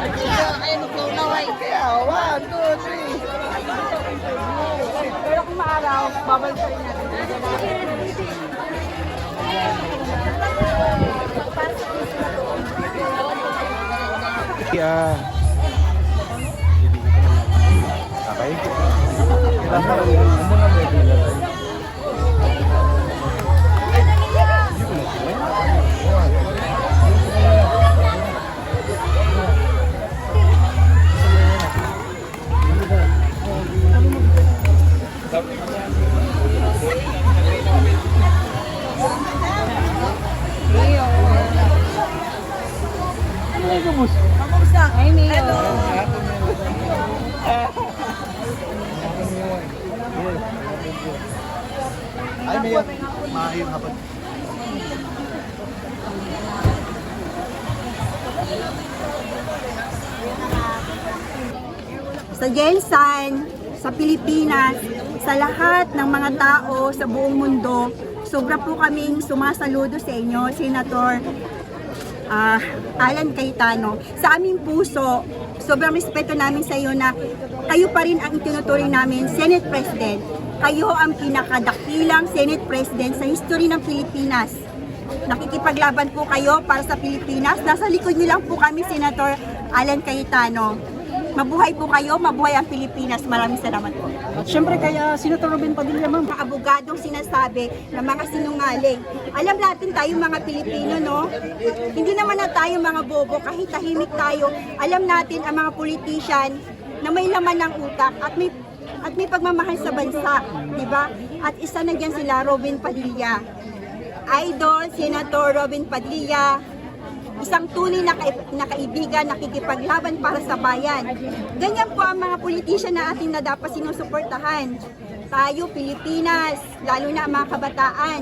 Ay, maglunaw ay. Kaya, 1, 2, 3. Pero kung maaraw, babalik pa rin natin. Yeah. Okay. Kamusta? Ay, Mio. Ay, Mayor. Mahayong hapon. Sa Jensan, sa Pilipinas, sa lahat ng mga tao sa buong mundo, sobra po kaming sumasaludo sa inyo, Senator Alan Cayetano. Sa aming puso, sobrang respeto namin sa iyo na kayo pa rin ang itinuturing namin Senate President. Kayo ang pinakadakilang Senate President sa history ng Pilipinas. Nakikipaglaban po kayo para sa Pilipinas. Nasa likod niyo lang po kami, Senator Alan Cayetano. Mabuhay po kayo, mabuhay ang Pilipinas. Maraming salamat po. At syempre kaya Senator Robin Padilla, ma'am. Mga abogadong sinasabi na mga sinungaling. Alam natin tayo mga Pilipino, no? Hindi naman na tayo mga bobo, kahit tahimik tayo. Alam natin ang mga politician na may laman ng utak at may pagmamahal sa bansa, di ba? At isa na dyan sila, Robin Padilla. Idol, Senator Robin Padilla, isang tunay na kaibigan, nakikipaglaban para sa bayan. Ganyan po ang mga politician na atin na dapat sinusuportahan. Tayo, Pilipinas, lalo na ang mga kabataan,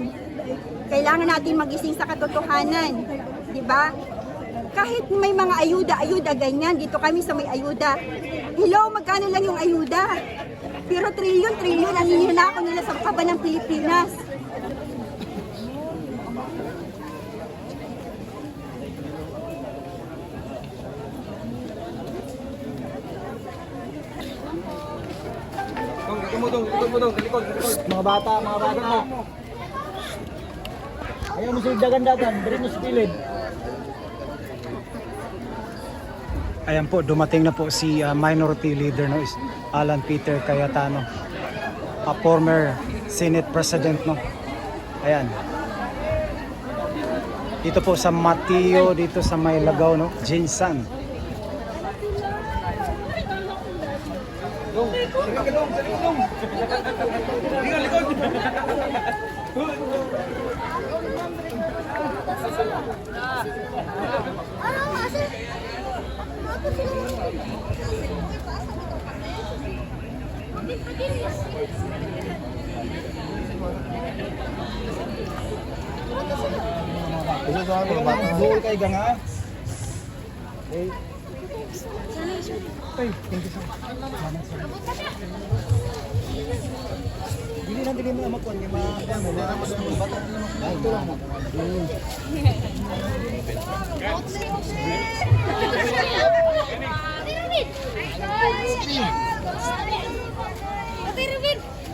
kailangan natin magising sa katotohanan. Di ba? Kahit may mga ayuda, ganyan, dito kami sa may ayuda. Hello, magkano lang yung ayuda? Pero trilyon ang ninunako nila sa kaban ng Pilipinas. Mga bata mo. Ayaw mo siligdagan datan, beri mo sa pilid. Ayan po, dumating na po si Minority Leader, no, is Alan Peter Cayetano, a former Senate President, no. Ayan. Dito po sa Mateo, dito sa Maylagaw, no, Jinsan. Ito sa mga bata. Buol kay Ganga. Dili na dili mo na makuha niya mo na mas mo bata. Ito lang mo.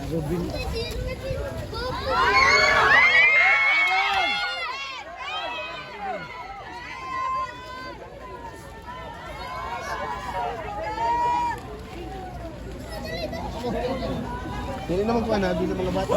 Robin. Dili na magkuha na, dili mga bata.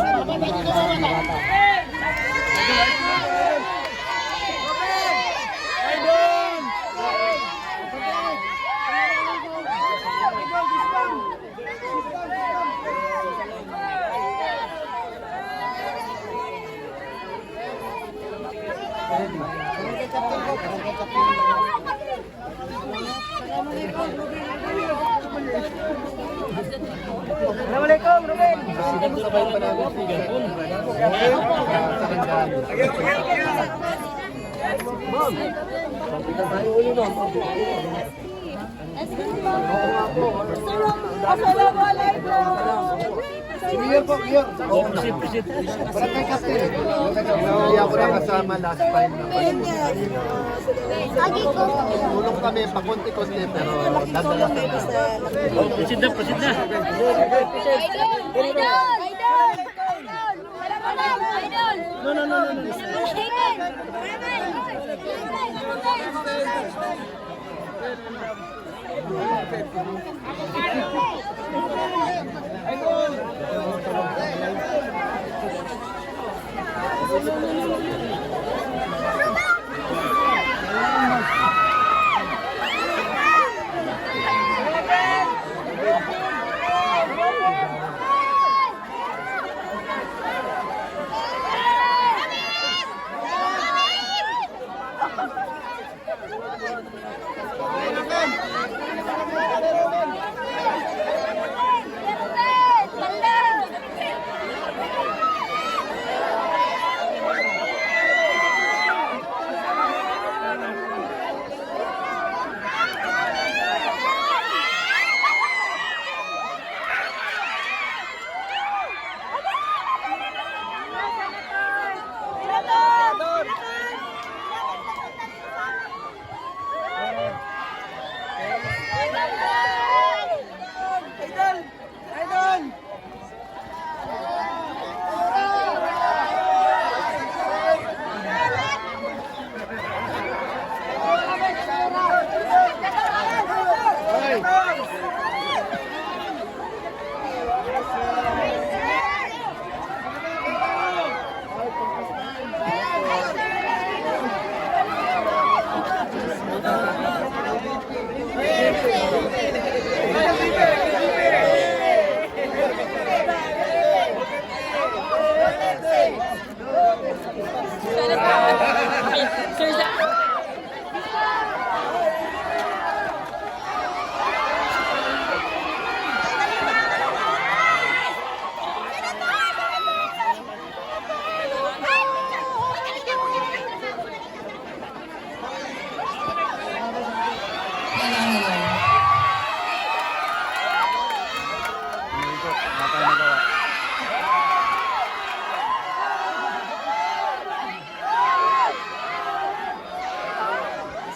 Assalamualaikum, Ruben. Assalamualaikum. Mayor po, Mayor. Oo, presid. Barangay Captain. Hindi ako nakasama last time na. Tulong kami pa konti-konti pero dadala kami. Proceed na.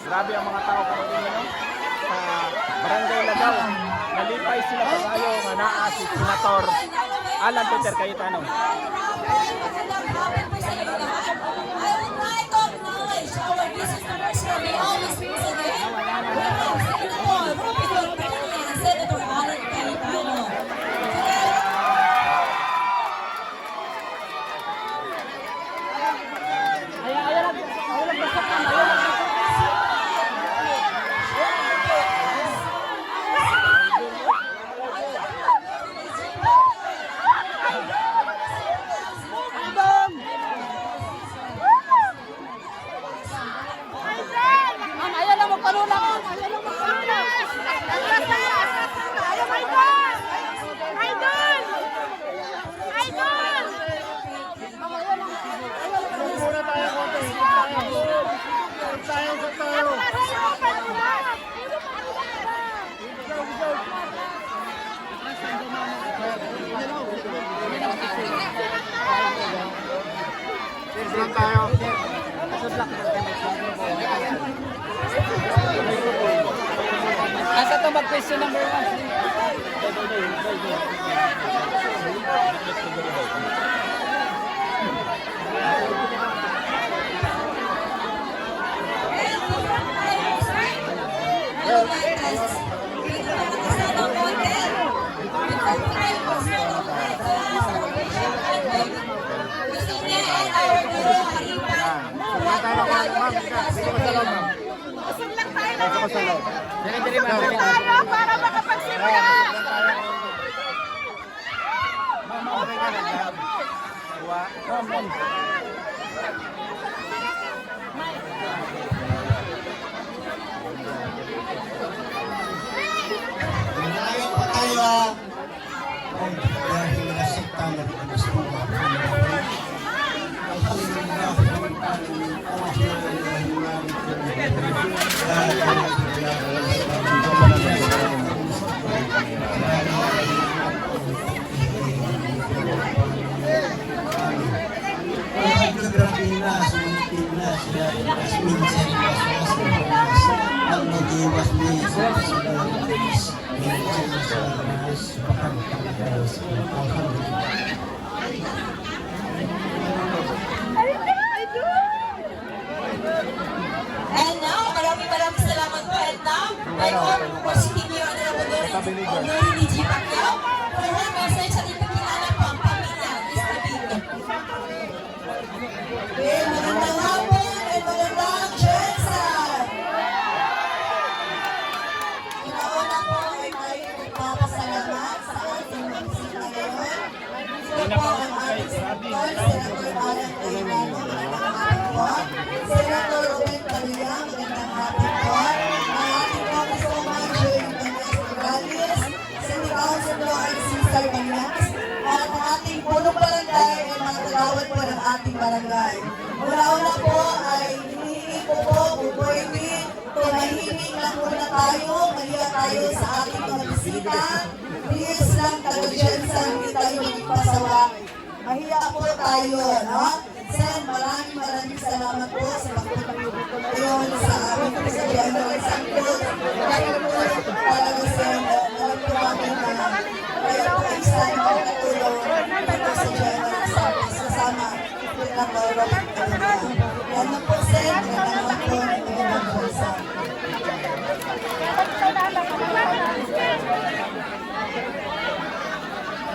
Grabe ang mga tao pa rin sa Barangay Lagaw. Nalipay sila pag-ayo nga naa si Senator Alan Peter Cayetano. Asa to mag-question number 1? Tayo para makapagsimula. Malayo pa tayo ay dahil nasikta na gusto mo Marina, Sumunitina, sila Jasmine, Serena, ang mag-iwas ni And now, maraming salamat po, Edna. And po si Tito Honorary G. Pacquiao for her message at ipakilala po ang pamilya is the Tito. Magandang hapon at magandang Jensen! Una-una po ay tayo nagpapasalamat sa ating mga bisita ngayon. Ito po ang ating Senator, Senator Alan Cayetano, magandang hapon po. Senator Ruben Padilla, magandang hapon po. Ang ating Congresswoman Jane Bañez Morales, City Councilor Cesar Bañez, at ang ating punong barangay at mga tagawad po ng ating barangay. Una-una po ay hinihingi ko po kung pwede, tumahimik lang muna tayo, mahiya tayo sa ating mga bisita. Please lang, taga-Jensen, hindi tayo magpasawa. Mahiya po tayo, no? Sen, maraming salamat po sa pagpunta ko ngayon sa aming sa General Santos. Dahil po talaga, Sen, alam po namin na kayo po ay isa ng katulong dito sa General Santos kasama ng Robert Padilla. Ano po, Sen, magandang po ng mga bansa.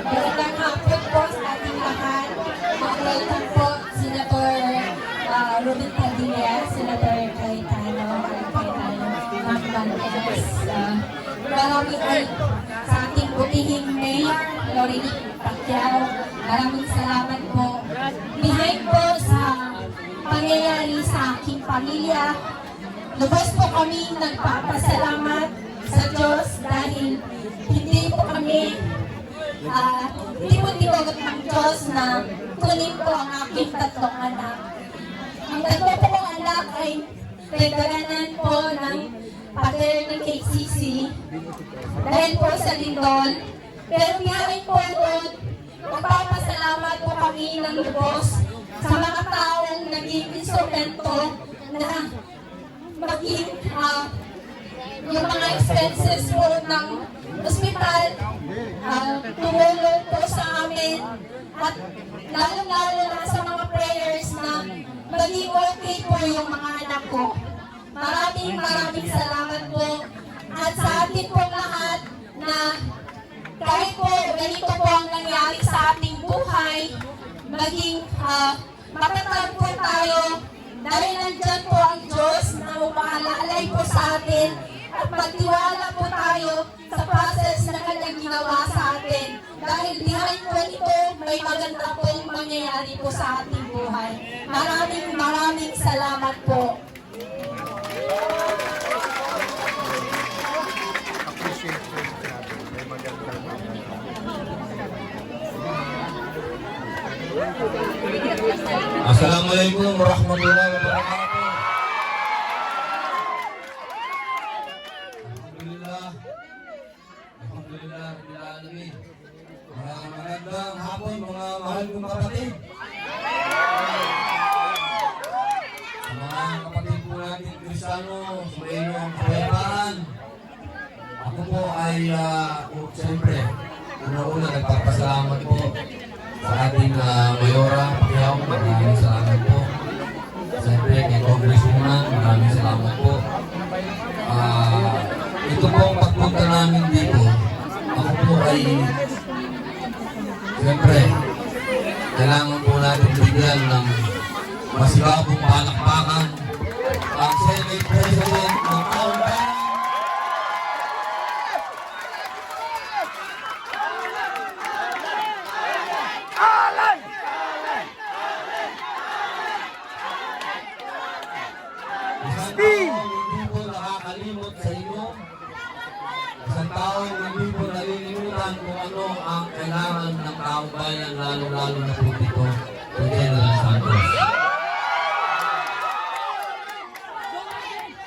Magandang hapon po sa ating lahat. Welcome po, Senator Ruben Padilla, Senator Cayetano, Ma'am Bañez. Marami ay sa ating butihing Mayor, Lorena Pacquiao. Maraming salamat po. Behind po sa pangyayari sa aking pamilya, lubos po kami nagpapasalamat sa Diyos dahil hindi po kami tinutugot ng Diyos na kunin po ang aking tatlong anak. Ang tatlo po kong anak ay regalanan po ng pader ng KCC dahil po sa lindol. Pero biyahin po doon, magpapasalamat po kami ng lubos sa mga taong naging instrumento na maging yung mga expenses po ng ospital, tumulong po sa amin at lalo-lalo na sa mga prayers na maging okay po yung mga anak ko. Maraming salamat po at sa atin pong lahat na kahit po ganito po ang nangyari sa ating buhay, maging matatag po tayo dahil nandyan po ang Diyos na umaalalay po sa atin at magtiwala po tayo sa process na kanyang ginawa sa atin. Dahil behind po ito, may maganda pong mangyayari po sa ating buhay. Maraming salamat po. Assalamualaikum warahmatullahi wabarakatuh. Alhamdulillah, Rabbil Alamin. Magandang hapon mga mahal kong kapatid. Sa mga kapatid po natin Kristiyano, Sumaino, Kapayapaan. Ako po ay, siyempre, una-una nagpapasalamat po sa ating Mayora Pacquiao. Maraming salamat po. Siyempre, kay Congresswoman, maraming salamat po. Ito po ang pagpunta namin dito. Ako po ay, siyempre, kailangan po natin bigyan ng masigabong palakpakan ang Senate President ng taong bayan. Hindi po nakakalimot sa inyo. Isang tao hindi po nalilimutan kung ano ang kailangan ng taong bayan, lalo-lalo na po dito sa General Santos.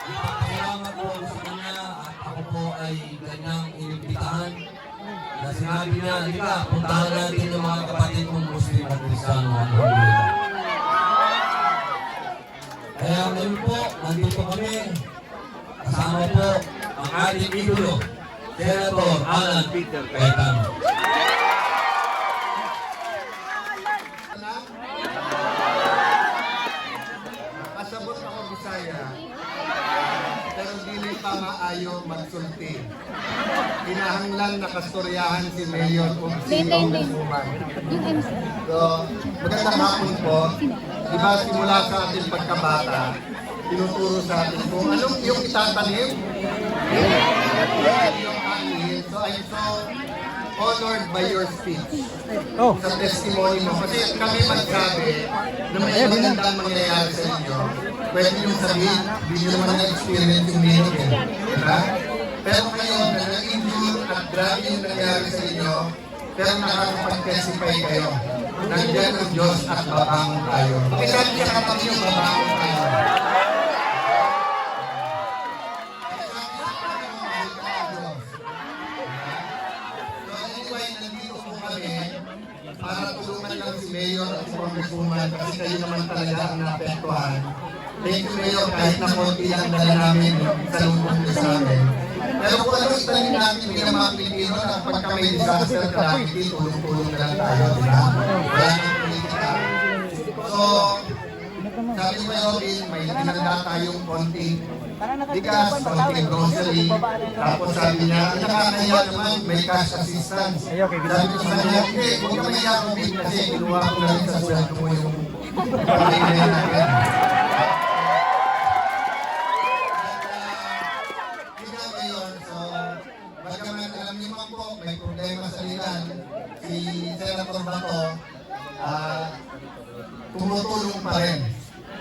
Ipapasalamat po sa kanya at ako po ay kanyang inimbitahan na sinabi niya, halika, puntahan natin yung mga kapatid kong Muslim at Kristiyano. ngayon po, nandito kami. Kasama po ang ating idolo, Senator Alan Peter Cayetano. Kasabot ako Bisaya, pero dili pa maayo magsulti. Kinahanglan nakastoryahan si Mayor kung si Congresswoman. So, magandang hapon po. Diba simula sa ating pagkabata, tinuturo sa atin kung anong yung itatanim, yung anin. So I'm so honored by your speech. Oh, Sa testimony mo. Kasi kami magsabi na may magandang mangyayari sa inyo. Pwede nyo sabihin, hindi nyo naman na-experience yung minute. Diba? Pero ngayon, na nag-endure at grabe yung nangyari sa inyo, pero nakakapag-testify kayo. Nandiyan ang Diyos at babangon tayo. Pakisabi siya katabi yung babangon tayo. So anyway, nandito po kami para tulungan lang si Mayor at si Congresswoman kasi kayo naman talaga ang naapektuhan. Thank you, Mayor, kahit na konti lang dala namin sa lungkot niyo sa amin. Pero kung ano itanin natin bilang mga Pilipino na pagka may disaster calamity, tulong-tulong na lang tayo, di ba? Wala nang politika. So, sabi ko Robin, may hinanda tayong konting bigas, konting grocery. Tapos sabi niya, nakakaya naman, may cash assistance. Sabi ko sa kanya, hindi, huwag ka mahiya Robin kasi kinuha ko na rin sa sweldo mo yung pagkain natin. May problema sa lilan, si Senator Bato, tumutulong pa rin.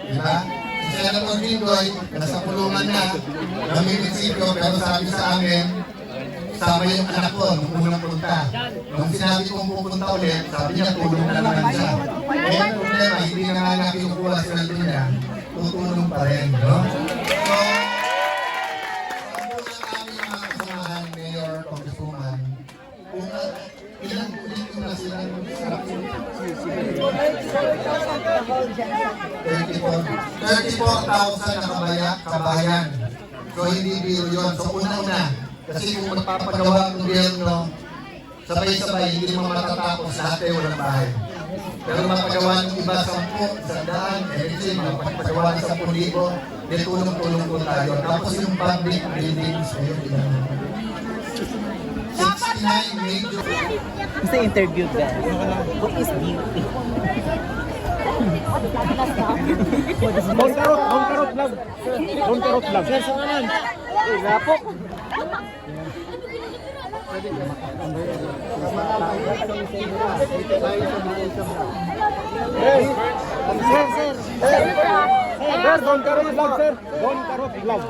Diba? Si Senator Jinggoy, nasa kulungan na, naminisipyo, pero sabi sa amin, sama yung anak ko nung unang punta. Nung sinabi kong pupunta ulit, sabi niya tulong na naman siya. Eh, ang problema, hindi na nga na kinukuha sa sweldo niya, tutulong pa rin. No? So, ilang ulit yung nasilang 34,000 na kabayan. So hindi biro yun. So una-una, kasi kung magpapagawa ang gobyerno, sabay-sabay, hindi naman matatapos, lahat tayo walang bahay. Pero mapagawa ng iba 10, 100, mapagawa ng 10,000, may tulong-tulong po tayo. Tapos yung public buildings, ayun, ilan. 69 major. Basta interview ka. What is beauty? Don Karot vlog. Don Karot vlog. Sir, sa kanan. Rapok. Sir, Don Karot vlog, sir. Don Karot vlog.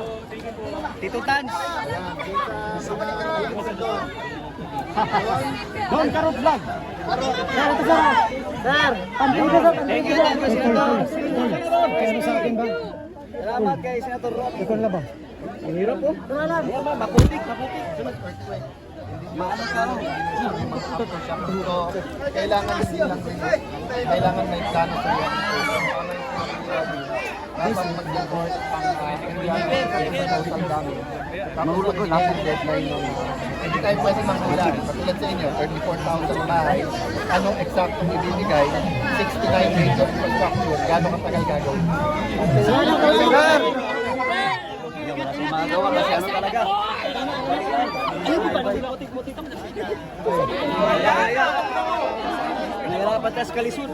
Tito Tan. Don Karot vlog. Sir, ito sir. Sir, Thank you, Senator. kaya sa akin ba? Salamat kay Senator Rob. Ikaw na ba? Ang hirap po. Maputik. Maano ka? So, kailangan kailangan may plano sa iyo. Dapat mag-report ang dami. Mahulog ko lang ang deadline nung hindi tayo pwede manghula. Katulad sa inyo, 34,000 bahay. Anong exact ibibigay? 69 major infrastructure. Gano'ng katagal gagawin? Magawa kasi ano talaga. Nahirapan tayo sa kalisod.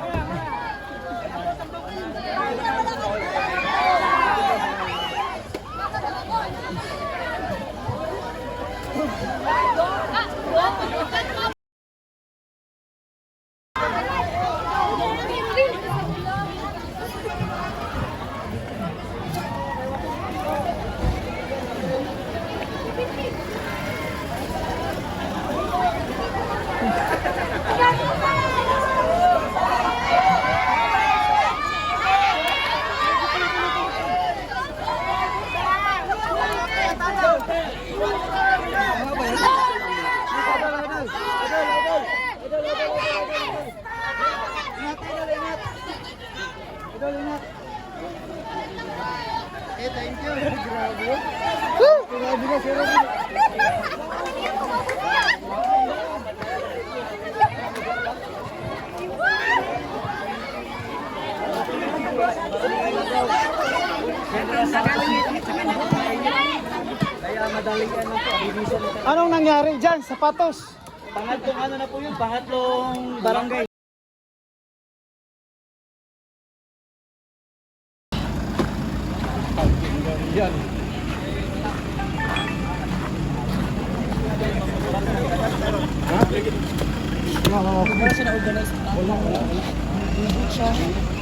Anong nangyari dyan? Sapatos? Pangatlong ano na po yun, pangatlong barangay. Wala siya na-organize. Wala.